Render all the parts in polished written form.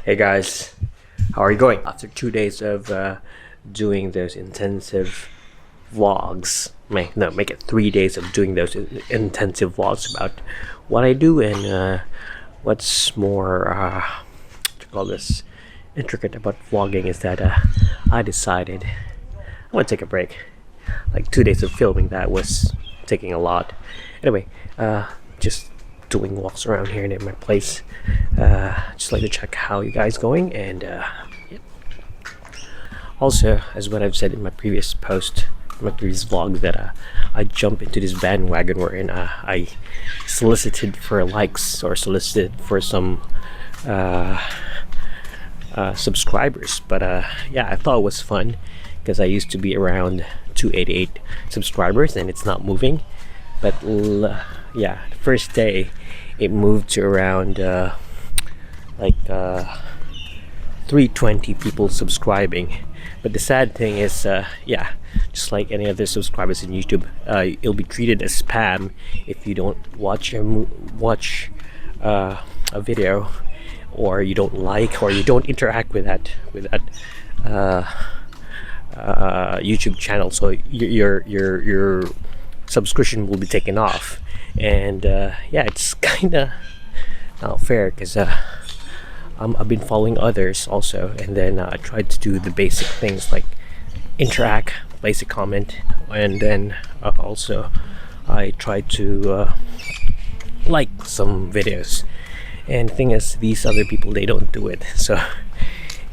Hey guys, how are you going? After 2 days of doing those intensive vlogs, make it 3 days of doing those intensive vlogs about what I do and what's more, to call this, intricate about vlogging is that I decided I'm gonna take a break. Like 2 days of filming that was taking a lot. Anyway, just doing walks around here and in my place. Just like to check how you guys going, and yeah. Also, as what I've said in my previous post, my previous vlog, that I jumped into this bandwagon wherein I solicited for likes or solicited for some subscribers. But yeah, I thought it was fun because I used to be around 288 subscribers and it's not moving. But yeah, the first day it moved to around 320 people subscribing. But the sad thing is, yeah, just like any other subscribers in YouTube, it'll be treated as spam if you don't watch a video, or you don't like, or you don't interact with that YouTube channel. So your subscription will be taken off. And yeah, it's kind of not fair because I've been following others also, and then I tried to do the basic things like interact, place a comment, and then also I tried to like some videos. And the thing is, these other people, they don't do it. So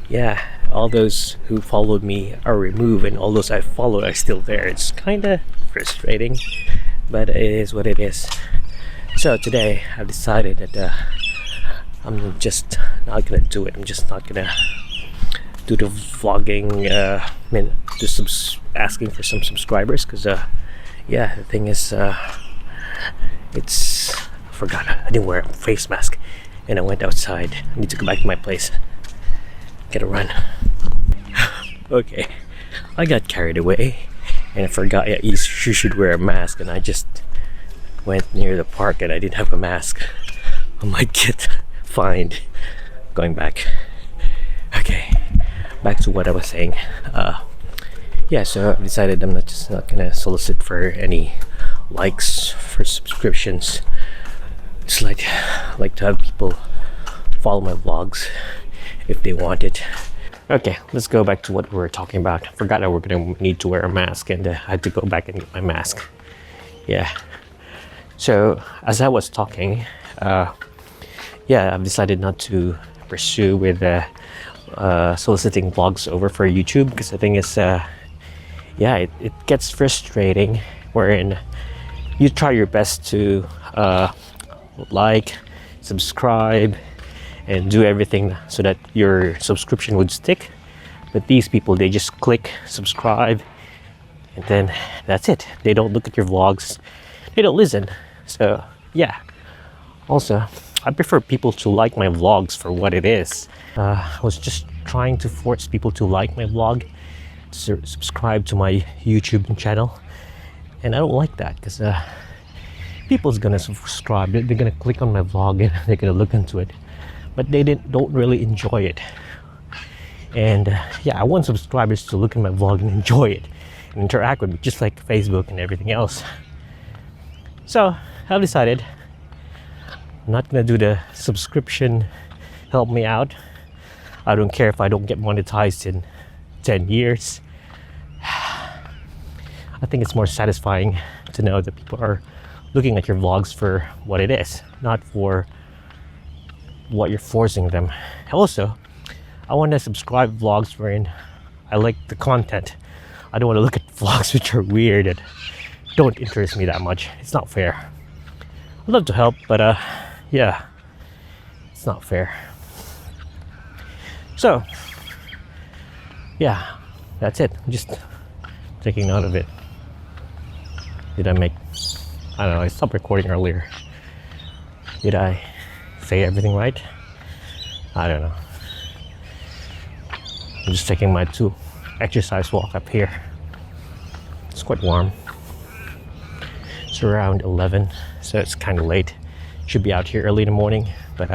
yeah, all those who followed me are removed, and all those I followed are still there. It's kind of frustrating, but it is what it is. So today I've decided that I'm just not gonna do it. I'm just not gonna do the vlogging, asking for some subscribers, because yeah, the thing is, it's, I forgot, I didn't wear a face mask and I went outside. I need to go back to my place, get a run. Okay, I got carried away and I forgot, yeah, you should wear a mask, and I just went near the park and I didn't have a mask. I might get fined. Going back. Okay, back to what I was saying. Yeah, so I decided I'm not gonna solicit for any likes, for subscriptions. Just like to have people follow my vlogs if they want it. Okay, let's go back to what we were talking about. I forgot that we're gonna need to wear a mask, and I had to go back and get my mask. Yeah. So as I was talking, yeah, I've decided not to pursue with soliciting vlogs over for YouTube, because the thing is, yeah, it gets frustrating wherein you try your best to like, subscribe, and do everything so that your subscription would stick. But these people, they just click subscribe and then that's it. They don't look at your vlogs, they don't listen. So yeah, also I prefer people to like my vlogs for what it is. I was just trying to force people to like my vlog, to subscribe to my YouTube channel, and I don't like that, because people's gonna subscribe, they're gonna click on my vlog and they're gonna look into it, but they don't really enjoy it. And yeah, I want subscribers to look at my vlog and enjoy it and interact with me, just like Facebook and everything else. So I've decided I'm not gonna do the subscription help me out. I don't care if I don't get monetized in 10 years. I think it's more satisfying to know that people are looking at your vlogs for what it is, not for what you're forcing them. Also, I want to subscribe vlogs wherein I like the content. I don't want to look at vlogs which are weird and don't interest me that much. It's not fair. I'd love to help, but yeah, it's not fair. So yeah, that's it. I'm just taking note of it. Did I make, I don't know, I stopped recording earlier. Did I say everything right? I don't know. I'm just taking my 2 exercise walk up here. It's quite warm. It's around 11, so it's kind of late. Should be out here early in the morning, but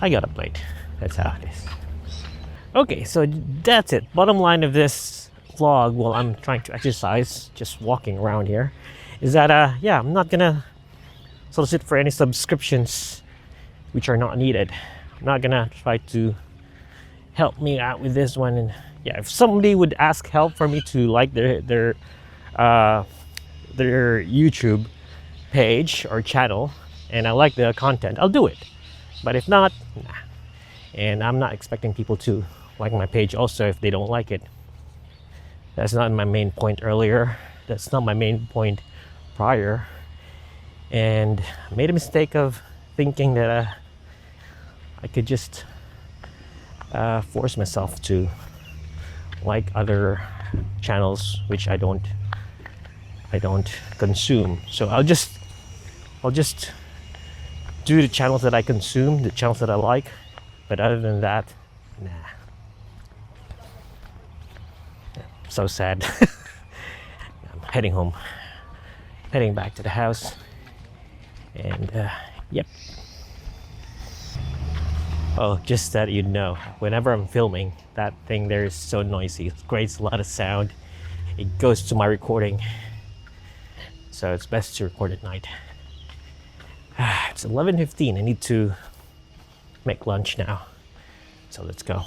I got up late. That's how it is. Okay, so that's it. Bottom line of this vlog, while I'm trying to exercise, just walking around here, is that yeah, I'm not gonna solicit for any subscriptions which are not needed. I'm not gonna try to help me out with this one. And yeah, if somebody would ask help for me to like their YouTube page or channel, and I like the content, I'll do it. But if not, nah. And I'm not expecting people to like my page also if they don't like it. That's not my main point earlier. That's not my main point prior. And I made a mistake of thinking that I could just force myself to like other channels which I don't consume. So I'll just do the channels that I consume, the channels that I like. But other than that, nah. So sad. I'm heading home, heading back to the house, and yep. Oh, just that you know, whenever I'm filming, that thing there is so noisy. It creates a lot of sound. It goes to my recording, so it's best to record at night. It's 11:15. I need to make lunch now, so let's go.